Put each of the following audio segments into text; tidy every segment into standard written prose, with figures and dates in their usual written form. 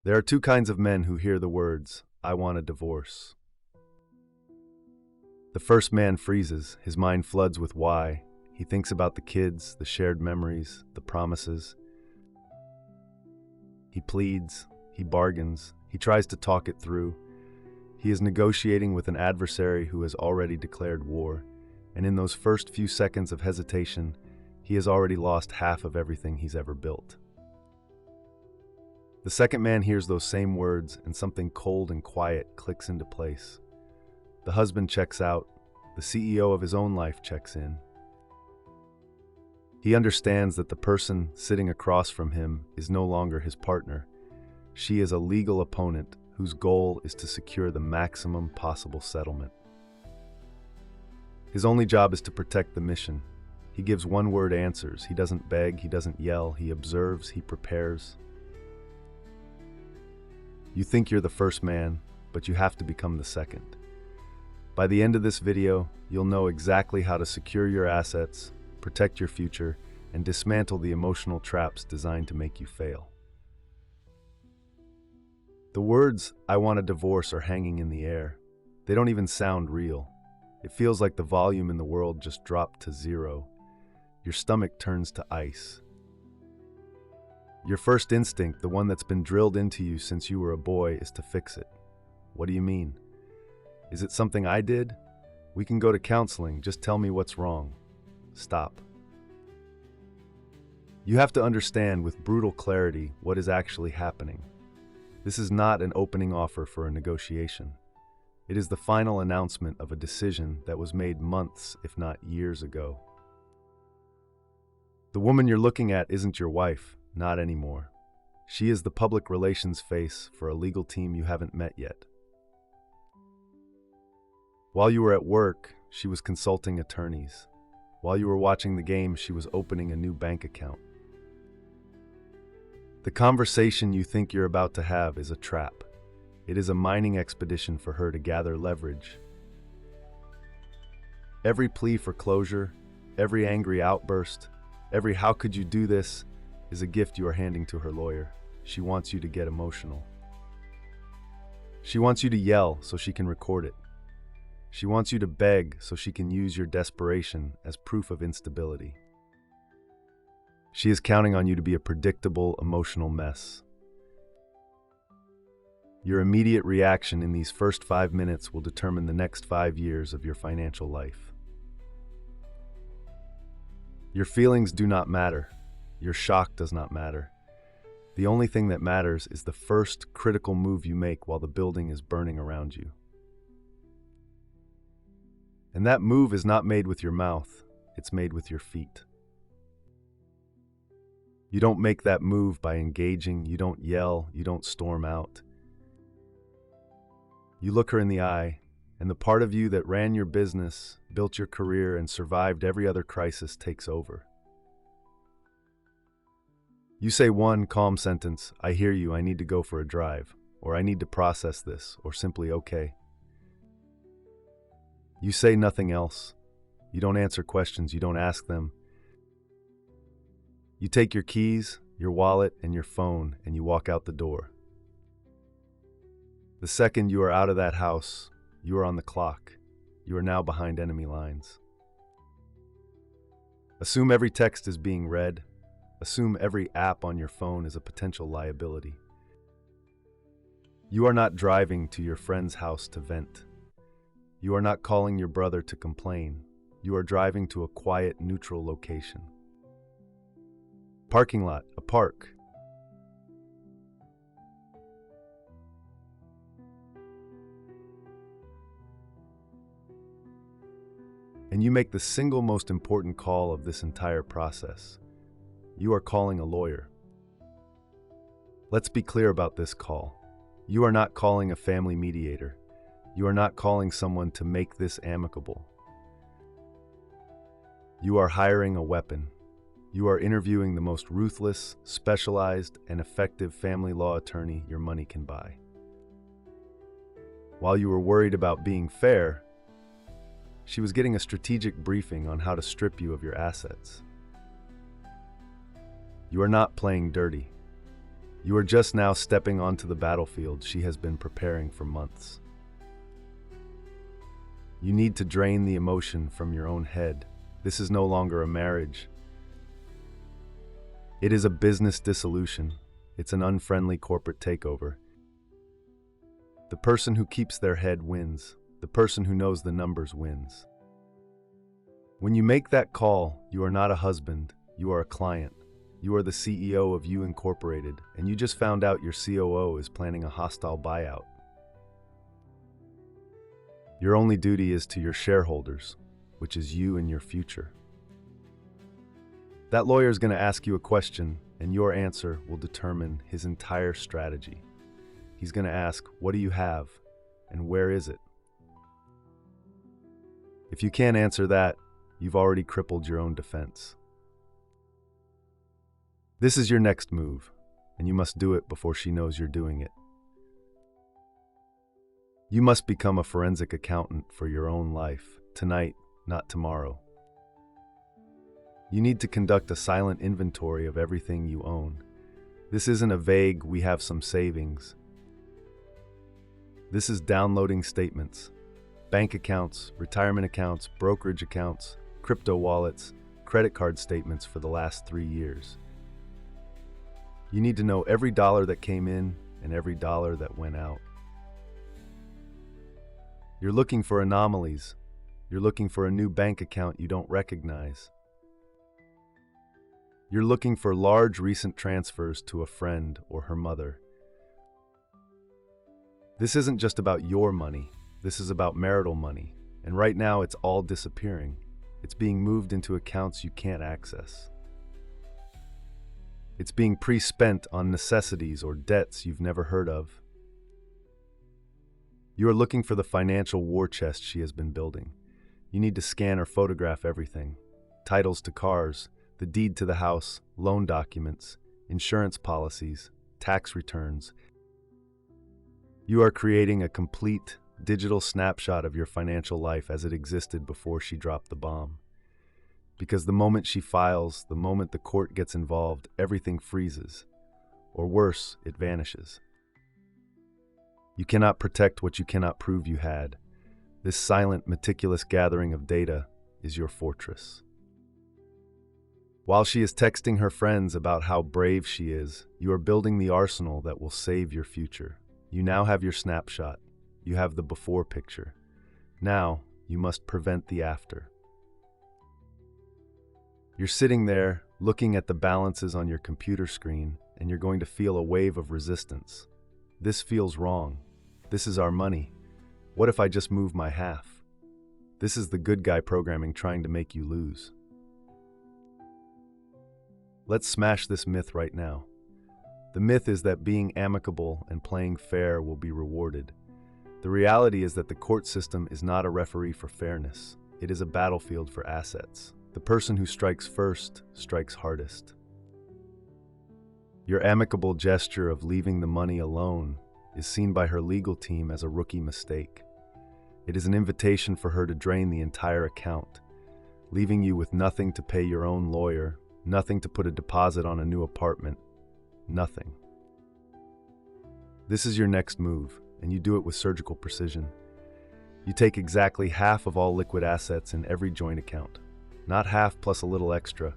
There are two kinds of men who hear the words, "I want a divorce." The first man freezes, his mind floods with why. He thinks about the kids, the shared memories, the promises. He pleads, he bargains, he tries to talk it through. He is negotiating with an adversary who has already declared war, and in those first few seconds of hesitation, he has already lost half of everything he's ever built. The second man hears those same words, and something cold and quiet clicks into place. The husband checks out. The CEO of his own life checks in. He understands that the person sitting across from him is no longer his partner. She is a legal opponent whose goal is to secure the maximum possible settlement. His only job is to protect the mission. He gives one-word answers. He doesn't beg, he doesn't yell, he observes, he prepares. You think you're the first man, but you have to become the second. By the end of this video, you'll know exactly how to secure your assets, protect your future, and dismantle the emotional traps designed to make you fail. The words, "I want a divorce," are hanging in the air. They don't even sound real. It feels like the volume in the world just dropped to zero. Your stomach turns to ice. Your first instinct, the one that's been drilled into you since you were a boy, is to fix it. What do you mean? Is it something I did? We can go to counseling, just tell me what's wrong. Stop. You have to understand with brutal clarity what is actually happening. This is not an opening offer for a negotiation. It is the final announcement of a decision that was made months, if not years ago. The woman you're looking at isn't your wife, not anymore. She is the public relations face for a legal team you haven't met yet. While you were at work, she was consulting attorneys. While you were watching the game, she was opening a new bank account. The conversation you think you're about to have is a trap. It is a mining expedition for her to gather leverage. Every plea for closure, every angry outburst, every "how could you do this" is a gift you are handing to her lawyer. She wants you to get emotional. She wants you to yell so she can record it. She wants you to beg so she can use your desperation as proof of instability. She is counting on you to be a predictable, emotional mess. Your immediate reaction in these first 5 minutes will determine the next 5 years of your financial life. Your feelings do not matter. Your shock does not matter. The only thing that matters is the first critical move you make while the building is burning around you. And that move is not made with your mouth, it's made with your feet. You don't make that move by engaging, you don't yell, you don't storm out. You look her in the eye, and the part of you that ran your business, built your career, and survived every other crisis takes over. You say one calm sentence, "I hear you, I need to go for a drive," or "I need to process this," or simply "okay." You say nothing else. You don't answer questions, you don't ask them. You take your keys, your wallet, and your phone, and you walk out the door. The second you are out of that house, you are on the clock. You are now behind enemy lines. Assume every text is being read. Assume every app on your phone is a potential liability. You are not driving to your friend's house to vent. You are not calling your brother to complain. You are driving to a quiet, neutral location. Parking lot, a park. And you make the single most important call of this entire process. You are calling a lawyer. Let's be clear about this call. You are not calling a family mediator. You are not calling someone to make this amicable. You are hiring a weapon. You are interviewing the most ruthless, specialized, and effective family law attorney your money can buy. While you were worried about being fair, she was getting a strategic briefing on how to strip you of your assets. You are not playing dirty. You are just now stepping onto the battlefield she has been preparing for months. You need to drain the emotion from your own head. This is no longer a marriage. It is a business dissolution. It's an unfriendly corporate takeover. The person who keeps their head wins. The person who knows the numbers wins. When you make that call, you are not a husband, you are a client. You are the CEO of You Incorporated, and you just found out your COO is planning a hostile buyout. Your only duty is to your shareholders, which is you and your future. That lawyer is going to ask you a question, and your answer will determine his entire strategy. He's going to ask, what do you have, and where is it? If you can't answer that, you've already crippled your own defense. This is your next move, and you must do it before she knows you're doing it. You must become a forensic accountant for your own life, tonight, not tomorrow. You need to conduct a silent inventory of everything you own. This isn't a vague, we have some savings. This is downloading statements, bank accounts, retirement accounts, brokerage accounts, crypto wallets, credit card statements for the last 3 years. You need to know every dollar that came in and every dollar that went out. You're looking for anomalies. You're looking for a new bank account you don't recognize. You're looking for large recent transfers to a friend or her mother. This isn't just about your money. This is about marital money. And right now it's all disappearing. It's being moved into accounts you can't access. It's being pre-spent on necessities or debts you've never heard of. You are looking for the financial war chest she has been building. You need to scan or photograph everything. Titles to cars, the deed to the house, loan documents, insurance policies, tax returns. You are creating a complete digital snapshot of your financial life as it existed before she dropped the bomb. Because the moment she files, the moment the court gets involved, everything freezes. Or worse, it vanishes. You cannot protect what you cannot prove you had. This silent, meticulous gathering of data is your fortress. While she is texting her friends about how brave she is, you are building the arsenal that will save your future. You now have your snapshot. You have the before picture. Now, you must prevent the after. You're sitting there, looking at the balances on your computer screen, and you're going to feel a wave of resistance. This feels wrong. This is our money. What if I just move my half? This is the good guy programming trying to make you lose. Let's smash this myth right now. The myth is that being amicable and playing fair will be rewarded. The reality is that the court system is not a referee for fairness. It is a battlefield for assets. The person who strikes first strikes hardest. Your amicable gesture of leaving the money alone is seen by her legal team as a rookie mistake. It is an invitation for her to drain the entire account, leaving you with nothing to pay your own lawyer, nothing to put a deposit on a new apartment, nothing. This is your next move, and you do it with surgical precision. You take exactly half of all liquid assets in every joint account. Not half plus a little extra,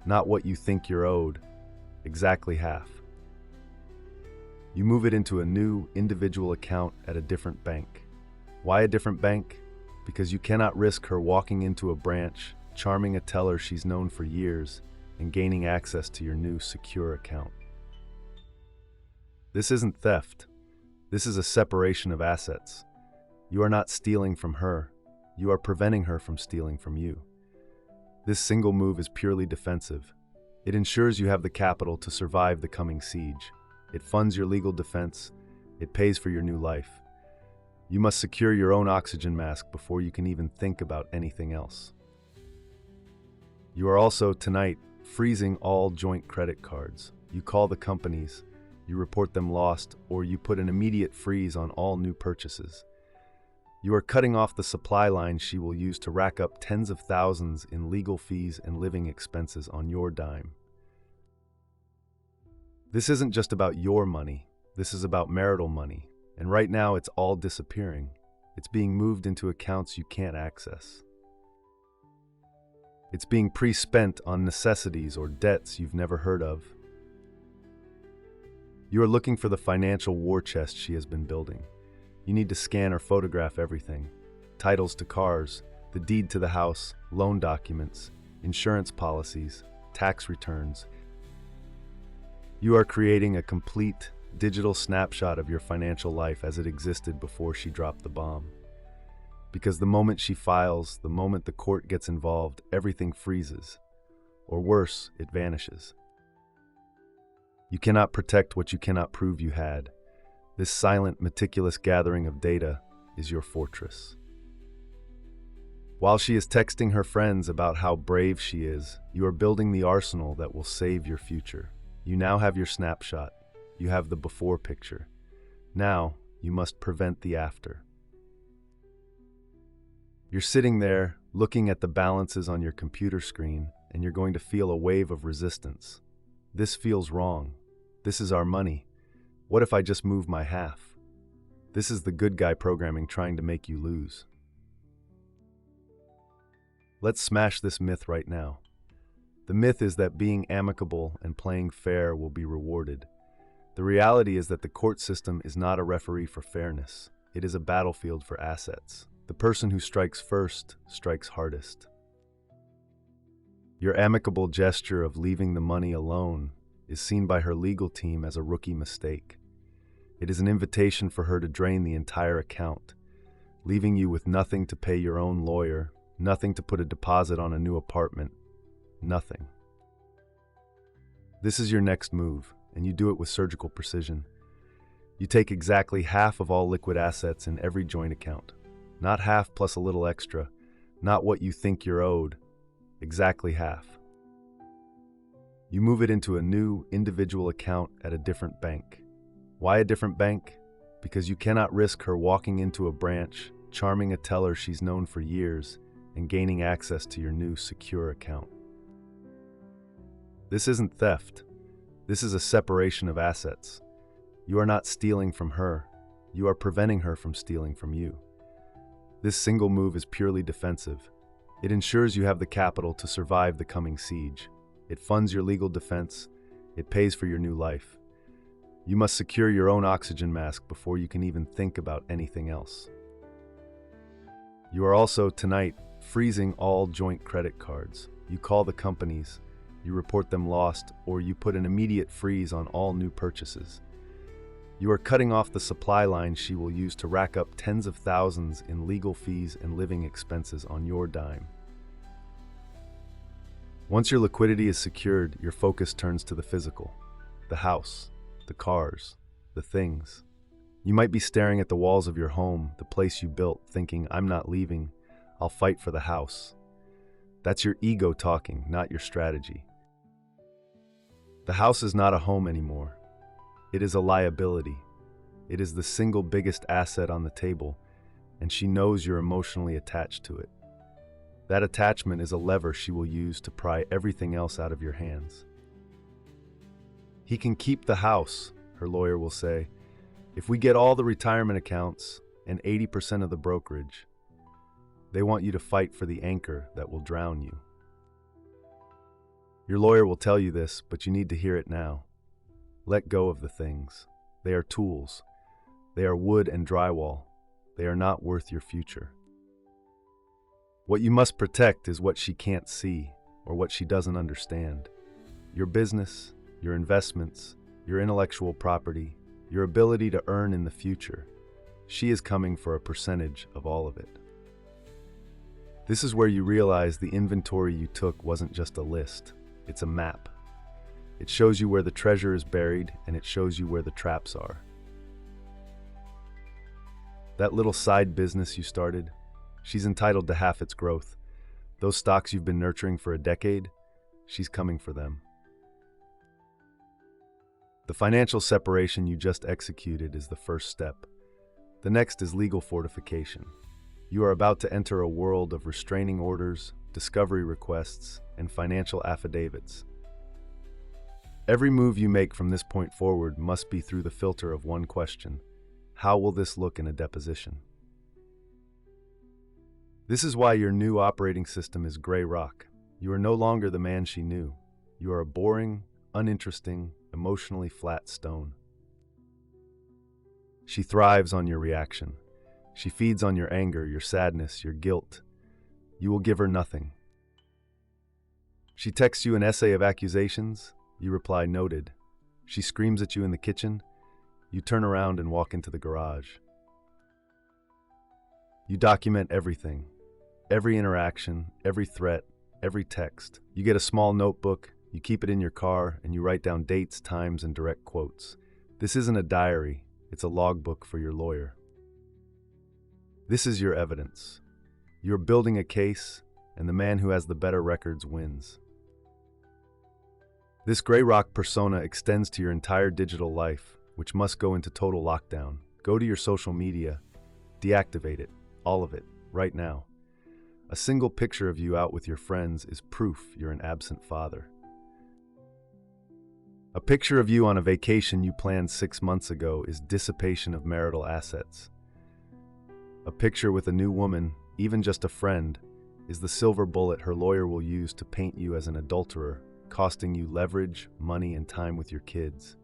not what you think you're owed, exactly half. You move it into a new individual account at a different bank. Why a different bank? Because you cannot risk her walking into a branch, charming a teller she's known for years, and gaining access to your new secure account. This isn't theft. This is a separation of assets. You are not stealing from her. You are preventing her from stealing from you. This single move is purely defensive. It ensures you have the capital to survive the coming siege. It funds your legal defense. It pays for your new life. You must secure your own oxygen mask before you can even think about anything else. You are also, tonight, freezing all joint credit cards. You call the companies, you report them lost, or you put an immediate freeze on all new purchases. You are cutting off the supply line she will use to rack up tens of thousands in legal fees and living expenses on your dime. This isn't just about your money. This is about marital money. And right now it's all disappearing. It's being moved into accounts you can't access. It's being pre-spent on necessities or debts you've never heard of. You are looking for the financial war chest she has been building. You need to scan or photograph everything. Titles to cars, the deed to the house, loan documents, insurance policies, tax returns. You are creating a complete digital snapshot of your financial life as it existed before she dropped the bomb. Because the moment she files, the moment the court gets involved, everything freezes. Or worse, it vanishes. You cannot protect what you cannot prove you had. This silent, meticulous gathering of data is your fortress. While she is texting her friends about how brave she is, you are building the arsenal that will save your future. You now have your snapshot. You have the before picture. Now, you must prevent the after. You're sitting there, looking at the balances on your computer screen, and you're going to feel a wave of resistance. This feels wrong. This is our money. What if I just move my half? This is the good guy programming trying to make you lose. Let's smash this myth right now. The myth is that being amicable and playing fair will be rewarded. The reality is that the court system is not a referee for fairness. It is a battlefield for assets. The person who strikes first strikes hardest. Your amicable gesture of leaving the money alone is seen by her legal team as a rookie mistake. It is an invitation for her to drain the entire account, leaving you with nothing to pay your own lawyer, nothing to put a deposit on a new apartment, nothing. This is your next move, and you do it with surgical precision. You take exactly half of all liquid assets in every joint account. Not half plus a little extra, not what you think you're owed, exactly half. You move it into a new individual account at a different bank. Why a different bank? Because you cannot risk her walking into a branch, charming a teller she's known for years, and gaining access to your new secure account. This isn't theft. This is a separation of assets. You are not stealing from her. You are preventing her from stealing from you. This single move is purely defensive. It ensures you have the capital to survive the coming siege. It funds your legal defense. It pays for your new life. You must secure your own oxygen mask before you can even think about anything else. You are also, tonight, freezing all joint credit cards. You call the companies, you report them lost, or you put an immediate freeze on all new purchases. You are cutting off the supply line she will use to rack up tens of thousands in legal fees and living expenses on your dime. Once your liquidity is secured, your focus turns to the physical, the house, the cars, the things. You might be staring at the walls of your home, the place you built, thinking, I'm not leaving, I'll fight for the house. That's your ego talking, not your strategy. The house is not a home anymore. It is a liability. It is the single biggest asset on the table, and she knows you're emotionally attached to it. That attachment is a lever she will use to pry everything else out of your hands. He can keep the house, her lawyer will say, if we get all the retirement accounts and 80% of the brokerage. They want you to fight for the anchor that will drown you. Your lawyer will tell you this, but you need to hear it now. Let go of the things. They are tools. They are wood and drywall. They are not worth your future. What you must protect is what she can't see or what she doesn't understand. Your business, your investments, your intellectual property, your ability to earn in the future. She is coming for a percentage of all of it. This is where you realize the inventory you took wasn't just a list. It's a map. It shows you where the treasure is buried, and it shows you where the traps are. That little side business you started, she's entitled to half its growth. Those stocks you've been nurturing for a decade, she's coming for them. The financial separation you just executed is the first step. The next is legal fortification. You are about to enter a world of restraining orders, discovery requests, and financial affidavits. Every move you make from this point forward must be through the filter of one question: how will this look in a deposition? This is why your new operating system is Grey Rock. You are no longer the man she knew. You are a boring, uninteresting, emotionally flat stone. She thrives on your reaction. She feeds on your anger, your sadness, your guilt. You will give her nothing. She texts you an essay of accusations. You reply, noted. She screams at you in the kitchen. You turn around and walk into the garage. You document everything. Every interaction, every threat, every text. You get a small notebook, you keep it in your car, and you write down dates, times, and direct quotes. This isn't a diary, it's a logbook for your lawyer. This is your evidence. You're building a case, and the man who has the better records wins. This Grey Rock persona extends to your entire digital life, which must go into total lockdown. Go to your social media, deactivate it, all of it, right now. A single picture of you out with your friends is proof you're an absent father. A picture of you on a vacation you planned 6 months ago is dissipation of marital assets. A picture with a new woman, even just a friend, is the silver bullet her lawyer will use to paint you as an adulterer, costing you leverage, money, and time with your kids.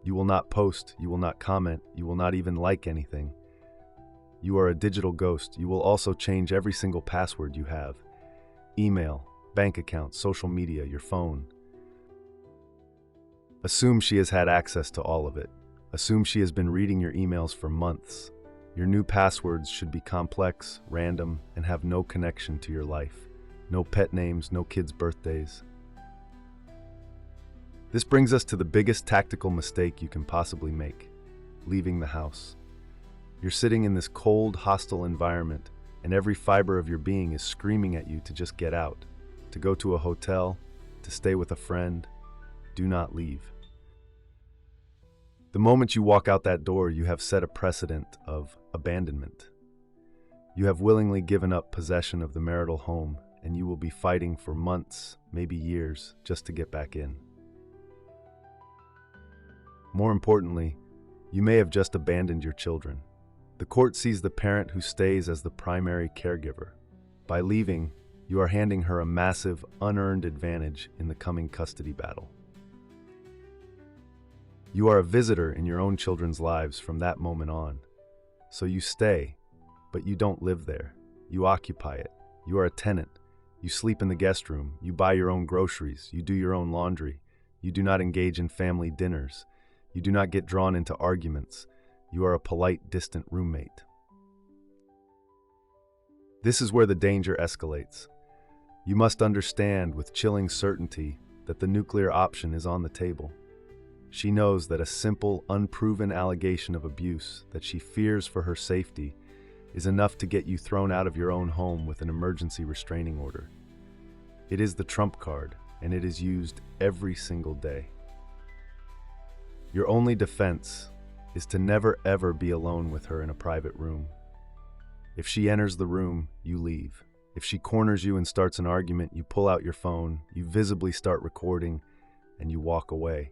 You will not post, you will not comment, you will not even like anything. You are a digital ghost. You will also change every single password you have. Email, bank account, social media, your phone. Assume she has had access to all of it. Assume she has been reading your emails for months. Your new passwords should be complex, random, and have no connection to your life. No pet names, no kids' birthdays. This brings us to the biggest tactical mistake you can possibly make: leaving the house. You're sitting in this cold, hostile environment, and every fiber of your being is screaming at you to just get out, to go to a hotel, to stay with a friend. Do not leave. The moment you walk out that door, you have set a precedent of abandonment. You have willingly given up possession of the marital home, and you will be fighting for months, maybe years, just to get back in. More importantly, you may have just abandoned your children. The court sees the parent who stays as the primary caregiver. By leaving, you are handing her a massive, unearned advantage in the coming custody battle. You are a visitor in your own children's lives from that moment on. So you stay, but you don't live there. You occupy it. You are a tenant. You sleep in the guest room. You buy your own groceries. You do your own laundry. You do not engage in family dinners. You do not get drawn into arguments. You are a polite, distant roommate. This is where the danger escalates. You must understand with chilling certainty that the nuclear option is on the table. She knows that a simple, unproven allegation of abuse that she fears for her safety is enough to get you thrown out of your own home with an emergency restraining order. It is the trump card, and it is used every single day. Your only defense is to never ever be alone with her in a private room. If she enters the room, you leave. If she corners you and starts an argument, you pull out your phone, you visibly start recording, and you walk away.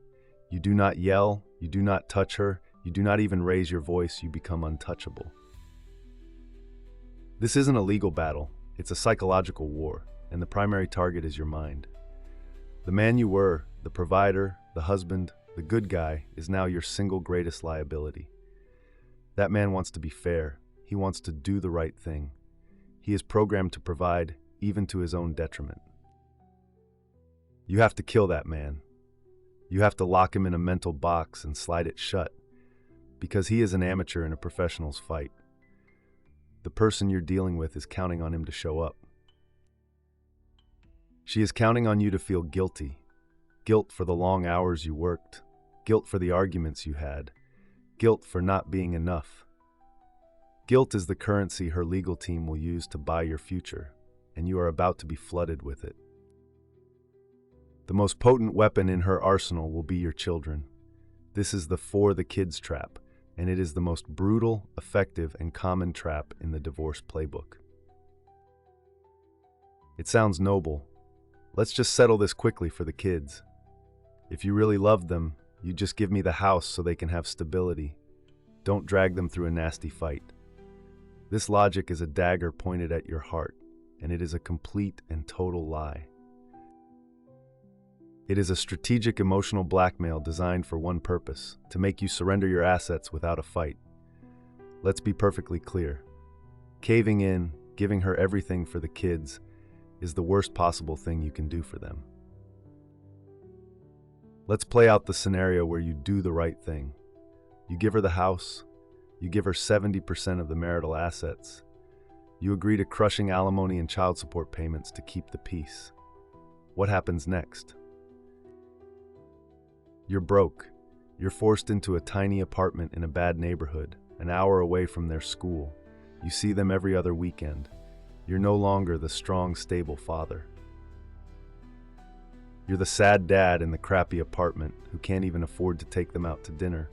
You do not yell, you do not touch her, you do not even raise your voice, you become untouchable. This isn't a legal battle, it's a psychological war, and the primary target is your mind. The man you were, the provider, the husband, the good guy, is now your single greatest liability. That man wants to be fair. He wants to do the right thing. He is programmed to provide, even to his own detriment. You have to kill that man. You have to lock him in a mental box and slide it shut, because he is an amateur in a professional's fight. The person you're dealing with is counting on him to show up. She is counting on you to feel guilty. Guilt for the long hours you worked, guilt for the arguments you had, guilt for not being enough. Guilt is the currency her legal team will use to buy your future, and you are about to be flooded with it. The most potent weapon in her arsenal will be your children. This is the for the kids trap, and it is the most brutal, effective, and common trap in the divorce playbook. It sounds noble, Let's just settle this quickly for the kids. If you really love them, you just give me the house so they can have stability. Don't drag them through a nasty fight. This logic is a dagger pointed at your heart, and it is a complete and total lie. It is a strategic emotional blackmail designed for one purpose: to make you surrender your assets without a fight. Let's be perfectly clear. Caving in, giving her everything for the kids, is the worst possible thing you can do for them. Let's play out the scenario where you do the right thing. You give her the house, you give her 70% of the marital assets, you agree to crushing alimony and child support payments to keep the peace. What happens next? You're broke. You're forced into a tiny apartment in a bad neighborhood, an hour away from their school. You see them every other weekend. You're no longer the strong, stable father. You're the sad dad in the crappy apartment who can't even afford to take them out to dinner.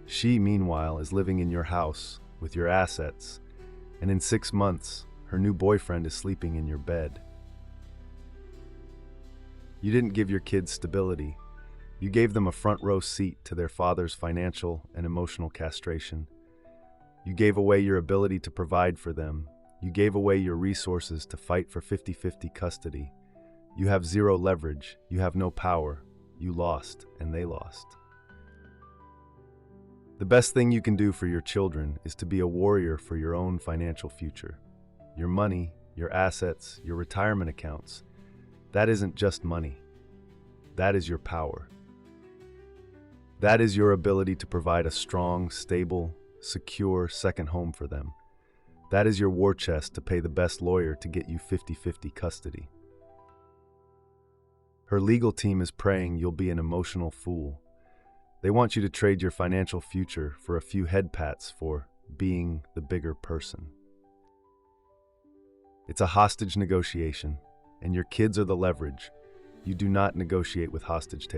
She, meanwhile, is living in your house with your assets, and in 6 months, her new boyfriend is sleeping in your bed. You didn't give your kids stability. You gave them a front row seat to their father's financial and emotional castration. You gave away your ability to provide for them. You gave away your resources to fight for 50-50 custody. You have zero leverage. You have no power. You lost, and they lost. The best thing you can do for your children is to be a warrior for your own financial future. Your money, your assets, your retirement accounts, that isn't just money. That is your power. That is your ability to provide a strong, stable, secure second home for them. That is your war chest to pay the best lawyer to get you 50-50 custody. Her legal team is praying you'll be an emotional fool. They want you to trade your financial future for a few head pats for being the bigger person. It's a hostage negotiation, and your kids are the leverage. You do not negotiate with hostage takers.